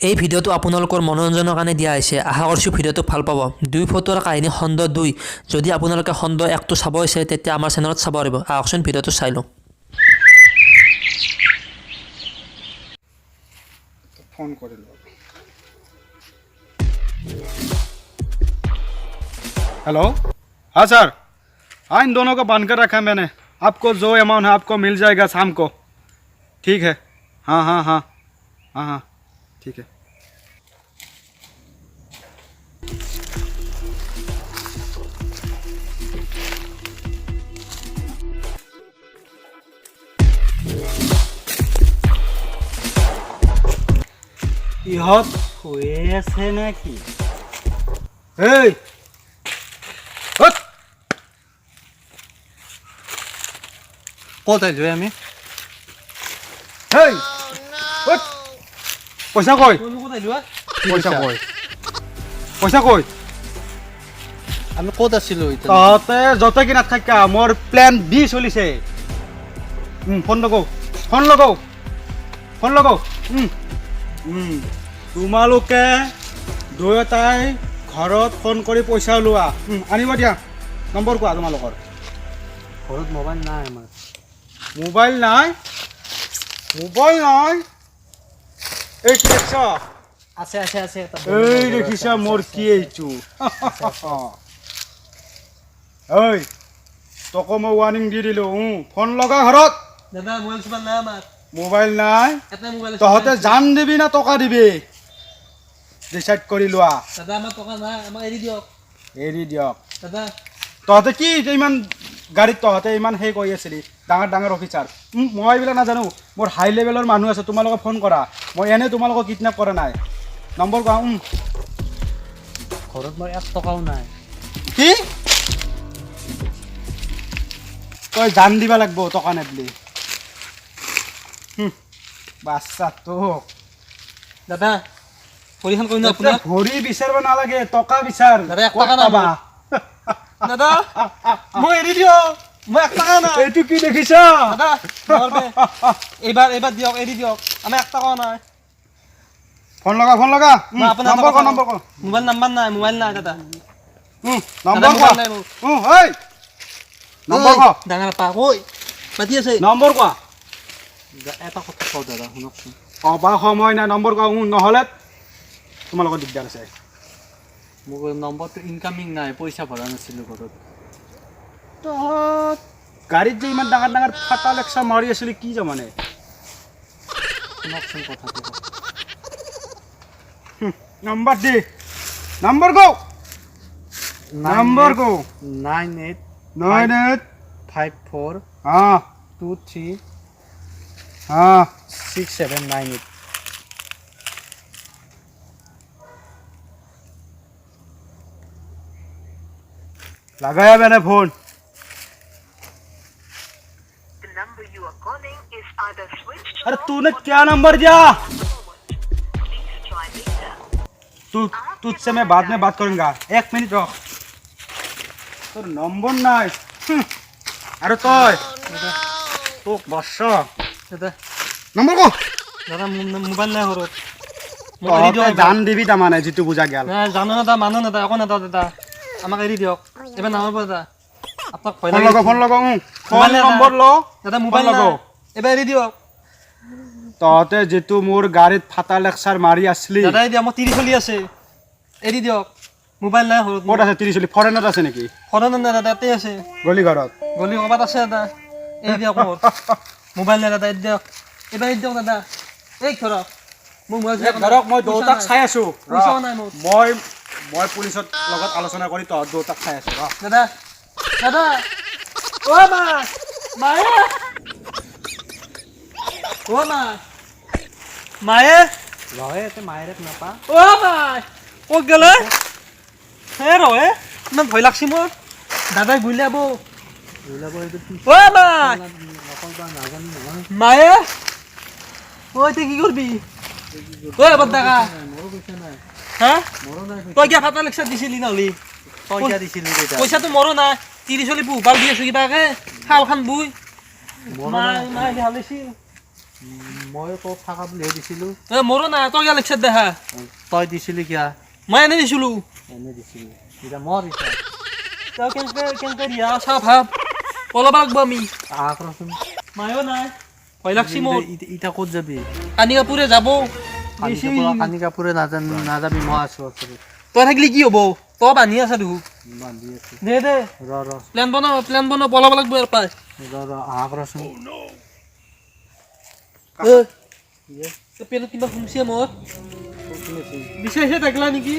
এই ভিডিঅ'টো আপোনালোকৰ মনোৰঞ্জনৰ কাৰণে দিয়া হৈছে। আশা কৰিছোঁ ভিডিঅ'টো ভাল পাব। দুই ফটোৰ কাহিনী খণ্ড 2 যদি আপোনালোকে খণ্ড 1টো চাব আছে তেতিয়া আমাৰ চেনেলত চাব পাৰিব। আহকচোন ভিডিঅ'টো চাই লওঁ। फोन कर लो। हेलो, हाँ सर, हाँ इन दोनों को बांध कर रखा है मैंने। आपको जो अमाउंट है आपको मिल जाएगा शाम को। ठीक है, हाँ हाँ हाँ हाँ हाँ ठीक है। ইহত শুয়ে আছে নাকি? এই হট ক'ত আহিলোঁ আমি? এই হট পইচা কই? ক'ত আহিলোঁ? পইচা কই? পইচা কই? আমি ক'ত আছিলোঁ এতিয়া? তহঁতে য'তে কি নাথাকা মোৰ প্লেন বি চলিছে। ফোন লগাও, ফোন লগাও, ফোন লগাও। তোমালোকে দুয়োটাই ঘৰত ফোন কৰি পইচা ওলোৱা। আনিব দিয়া। নম্বৰ কোৱা তোমালোকৰ। ঘৰত মোবাইল নাই আমাৰ। মোবাইল নাই? মোবাইল নাই? এই কি দেখিছ? আছে আছে আছে। এই দেখিছা মোৰ কি এইটো? ঐ তোকো মই ৱাৰ্ণিং দি দিলোঁ। ফোন লগা ঘৰত। দাদা মোবাইল চোবাইল নাই আমাৰ। মোবাইল নাই? এটা মোবাইল তহঁতে জান দিবি না টকা দিবি? ডিচাইড কৰি লোৱা। দাদা আমাৰ টকা নাই, আমাক এৰি দিয়ক। এৰি দিয়ক। দাদা তহঁতে কি ইমান গাড়ীত তহঁতে ইমান সেই কৰি আছিলি ডাঙৰ ডাঙৰ অফিচাৰ? মই এইবিলাক নাজানো। মোৰ হাই লেভেলৰ মানুহ আছে, তোমালোকে ফোন কৰা। মই এনেই তোমালোকক কিডনেপ কৰা নাই। নম্বৰ কোৱা। ঘৰত মোৰ 1 টকাও নাই। কি তই জান দিবা লাগিব টকা নেদলি। বাচ্চা তোক দাদা ভৰিখন কৈ ন আপোনাৰ? ভৰি বিচাৰিব নালাগে, টকা বিচাৰ। দাদা 1 টকা নাই। দাদা মই এৰি দিয়ক, মই 1 টকা নাই। এইটো কি দেখিছা? দাদা নৰবে। এইবাৰ দিয়ক, এৰি দিয়ক। আমাৰ 1 টকাও নাই। ফোন লগা, ফোন লগা। মই আপোনাৰ নম্বৰ ক, নম্বৰ ক। মোবাইল নাম্বাৰ নাই, মোবাইল নাই দাদা। নম্বৰ ক। মোবাইল নাই মোৰ। এই নম্বৰ ক। ডাঙৰ পা ঐ মাতি আছে। নম্বৰ কোৱা। এটা কথা কওঁ দাদা শুনকচোন। ক'বা সময় নাই, নম্বৰ কোৱা। নহ'লে তোমালোকৰ দিগদাৰ আছে। মোৰ নম্বৰটো ইনকামিং নাই, পইচা ভৰা নাছিলোঁ ঘৰত। তহঁত গাড়ীত যে ইমান ডাঙৰ ডাঙৰ ফাটা লেকচাৰ মাৰি আছিলি কি জামানে? শুনকচোন কথাটো। নম্বৰ দে, নম্বৰ কও, নম্বৰ কও। 98 98 54 हाँ 23 हाँ 6798 लगाया मैंने phone. The number you are calling is either switched अरे off तूने or क्या नंबर दिया? please try later. तुझसे मैं बाद में बात करूंगा। 1 मिनट रहो। तो नंबर নাই। अरे तो बस দাদা नंबर को দাদা মোবাইল নাই ঘৰত। মোক तो এৰি দিয়ক। জান দিবি তাৰমানে যিটো বুজা গেল। নাই জানো না দা, মানুহ না দা, একো না দাদা। আমাক এৰি দিয়ক। এবাৰ নামাৰিব দাদা। আপোনাক ভয় ফোন লাগে। লগা, ফোন লগা। ফোন মোবাইল নাই নম্বৰ ল। দাদা মোবাইল লগাও। নাই। এবাৰ এৰি দিয়ক। তহঁতে যেটো মোৰ গাড়ীত ফাটা লেকচাৰ মাৰি আসলি। দাদা এৰি দিয়ক, মোৰ 30 চলি আছে। এৰি দিয়ক। মোবাইল নাই ঘৰত। ক'ত আছে 30 ফৰেনত আছে নেকি? ঘৰত নাই দাদা, ইয়াতে আছে। গলি ঘৰত। গলি ক'ৰবাত আছে দাদা। এৰি দিয়ক মোৰ। মোবাইল নাই দাদা, এৰি দিয়ক। এবাৰ এৰি দিয়ক দাদা। এই ধৰক মোৰ মোবাইল ধৰক মই দেউতাক চাই আছো। পইচাও নাই মোৰ। মই পুলিচৰ লগত আলোচনা কৰি তহঁত দেউতাক চাই আছো। দাদা দাদা ও মা মায়ে ও মা মায়ে ৰহে এতে মায়েৰেক নাপা। ও মা ক'ত গ'লে? হে ৰহে ইমান ভয় লাগছি মোৰ। দাদাই গুলিয়াব। ও মা মায়ে ও এতিয়া কি কৰবি? ঐ বদ্দাকা হা তই কিয় ফাটা লেকচাৰ দিছিলি নহ'লি? পইচা দিছিলি দেউতা। পইচাটো মোৰো নাই। 30 চলি পোহপাল দি আছো কিবাকে শালখান বুই। মাই হালিছিল। মই তোক থাকা বুলিহে দিছিলোঁ এ মোৰো নাই তই কিয় লিখছে দেখা তই দিছিলি কিয়া মই এনেই দিছিলোঁ এনে দিছিলি এতিয়া মোৰ ইচ্ছা তই কেনেকে দিয়া চা ভাব পলাব লাগব আমি আহ কৰচোন মায়ো নাই ভয় লাগছি মোৰ ইটা ক'ত যাবি কানি কাপোৰে যাব কানি কাপোৰে নাযাবি মই আছোঁ ওচৰত তই থাকিলে কি হ'ব তই বান্ধি আছা দেখো বান্ধি আছোঁ দে দে ৰ প্লেন বনাও পলাব লাগব ইয়াৰ পৰাই আহ কৰচোন পেটত কিবা শুনছে মোৰ বিচাৰিছে থাকিলা নেকি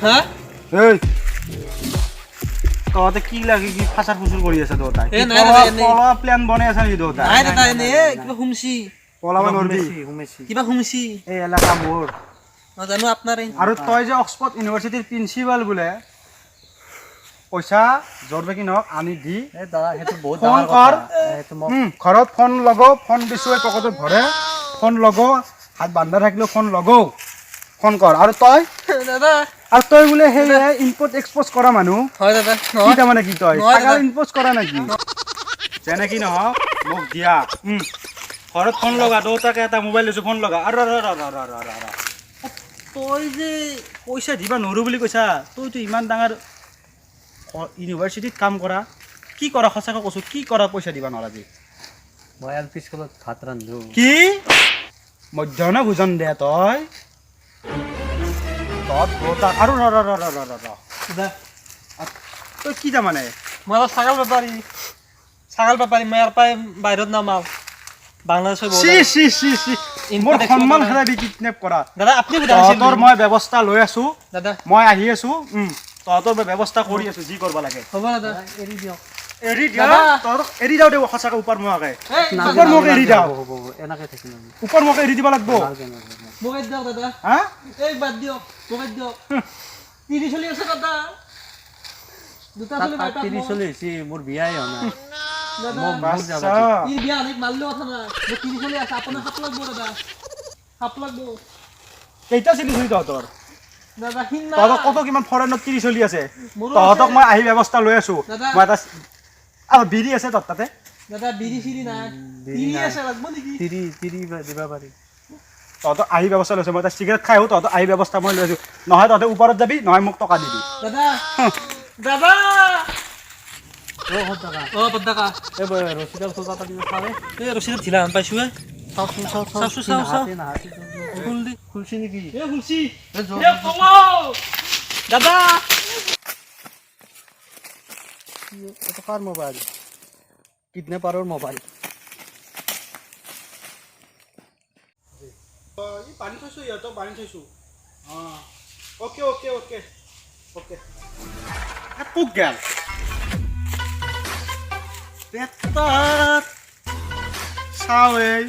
হা এই তহঁতে কি লাগে কি ফাচাৰ ফুচুৰ কৰি আছে তহঁতাই এ নাই নাই নাই পলোৱা প্লেন বনাই আছা নেকি তহঁতাই নাই দাদা এনে কিবা শুনছি পলাব নৰবি কিবা শুনছি এই এলেকা মোৰ নাজানো আপনাৰে আৰু তই যে অক্সফৰ্ড ইউনিভাৰ্চিটিৰ প্ৰিন্সিপাল বোলে পইচা য'ৰ কি নহওক আনি দি এই দাদা সেইটো বহুত ফোন ডাঙৰ কৰ কথা এইটো মই ঘৰত ফোন লগাও ফোন দিছোঁ পকেটত ভৰে ফোন লগাও হাত বান্ধা থাকিলেও ফোন লগাও ফোন কৰ আৰু দাদা তই বোলে সেই ইম্পৰ্ট এক্সপৰ্ট কৰা মানুহ হয় দাদা কি তাৰমানে কি তই নহয় দাদা। ইম্পৰ্ট কৰা নেকি যেনে কি নহওক মোক দিয়া ঘৰত ফোন লগা দেউতাকে এটা মোবাইল লৈছোঁ ফোন লগা আৰু তই যে পইচা দিবা নোৱাৰোঁ বুলি কৈছা তইতো ইমান ডাঙৰ ইউনিভাৰ্চিটিত কাম কৰা কি কৰা সঁচাকৈ কৈছোঁ কি কৰা পইচা দিবা নোৱাৰা যি মই এল পি স্কুলত ভাত ৰান্ধো কি মধ্যাহ্ন ভোজন দে তই আৰু তই কি তাৰমানে মই অলপ ছাগল বেপাৰী মই ইয়াৰ পৰাই বাহিৰত নামাও বাংলাদেশৰ মোৰ সন্মান হেৰাবি কিডনেপ কৰা দাদা আপুনি তহঁতৰ মই ব্যৱস্থা লৈ আছোঁ দাদা মই আহি আছোঁ তহঁতৰ মই ব্যৱস্থা কৰি আছোঁ যি কৰিব লাগে হ'ব দাদা এৰি দিয়ক এৰি দিয়া তহঁতক এৰি যাওঁ দে সঁচাকৈ ওপৰ মোৱাকে ওপৰ মোক এৰি যাওঁ এনেকৈ থাকিম আমি ওপৰ মোক এৰি দিব লাগিব মোক দিয়ক দাদা হা এই বাদ দিয়ক মোক দিয়ক তিৰি চলি আছে দাদা দুটা চলি তিনি চলি হৈছে মোৰ বিয়াই হোৱা নাই ই বিয়া আনিক মাৰিলেও কথা নাই মোক তিৰি চলি আছে আপোনাৰ সাপ লাগব দাদা সাপ লাগব কেইটা চিলি চলি তহঁতৰ দাদা সিন্না তহঁতক কত কিমান ফৰেনত তিৰি চলি আছে মোৰো তহঁতক আছে। মই আহি ব্যৱস্থা লৈ আছোঁ দাদা। মই এটা বিৰি আছে তহঁত তাতে দাদা বিৰি চিৰি নাই বিৰি তিৰি নাই। আছে লাগব নেকি তিৰি দিব পাৰি তহঁতক আহি ব্যৱস্থা লৈছোঁ মই এটা চিগাৰেট খাই আহোঁ তহঁতক আহি ব্যৱস্থা মই লৈ আছোঁ নহয় তহঁতে ওপৰত যাবি নহয় মোক টকা দিবি দাদা দাদা টকা অ পদ্দাকা এই ৰচিদাল চোকা পাতি চালে এই ৰচিদত ঢিলা হান পাইছোঁ চাওচোন চাওঁ। খুল দি খুলছি নেকি এই খুলছি এই জোৰ এই পলাও দাদা এইটো কাৰ মোবাইল কিডনেপাৰৰ মোবাইল পানী থৈছোঁ ইহঁতক পানী থৈছোঁ অঁ অ'কে পোক গেল চাওঁ এই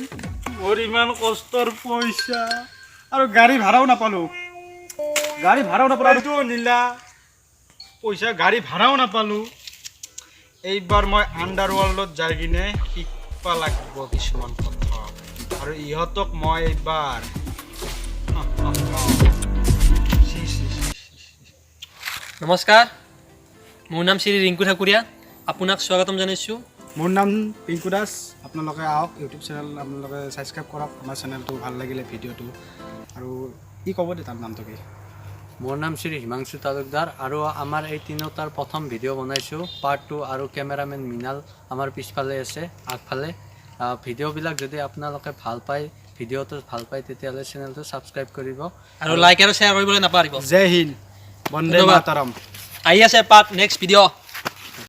মোৰ ইমান কষ্টৰ পইচা আৰু গাড়ী ভাড়াও নাপালোঁ এইটো নীলা পইচা গাড়ী ভাড়াও নাপালোঁ এইবাৰ মই আণ্ডাৰৱৰ্ল্ডত যাই কিনে শিকিব লাগিব কিছুমান কথা আৰু ইহঁতক মই এইবাৰ নমস্কাৰ মোৰ নাম শ্ৰী ৰিংকু ঠাকুৰীয়া আপোনাক স্বাগতম জনাইছোঁ মোৰ নাম পিংকু দাস আপোনালোকে আহক ইউটিউব চেনেল আপোনালোকে ছাবস্ক্ৰাইব কৰক আমাৰ চেনেলটো ভাল লাগিলে ভিডিঅ'টো আৰু ই ক'ব দে তাৰ নামটো কি মোৰ নাম শ্ৰী হিমাংশু তালুকদাৰ আৰু আমাৰ এই তিনিওটাৰ প্ৰথম ভিডিঅ' বনাইছোঁ পাৰ্ট 2 আৰু কেমেৰামেন মৃণাল আমাৰ পিছফালে আছে আগফালে ভিডিঅ'বিলাক যদি আপোনালোকে ভাল পায় ভিডিঅ'টো ভাল পায় তেতিয়াহ'লে চেনেলটো ছাবস্ক্ৰাইব কৰিব আৰু লাইক আৰু শ্বেয়াৰ কৰিবলৈ নাপাহৰিব জয় হিন্দ বন্দে মাতৰম আহি আছে পাৰ্ট নেক্সট ভিডিঅ'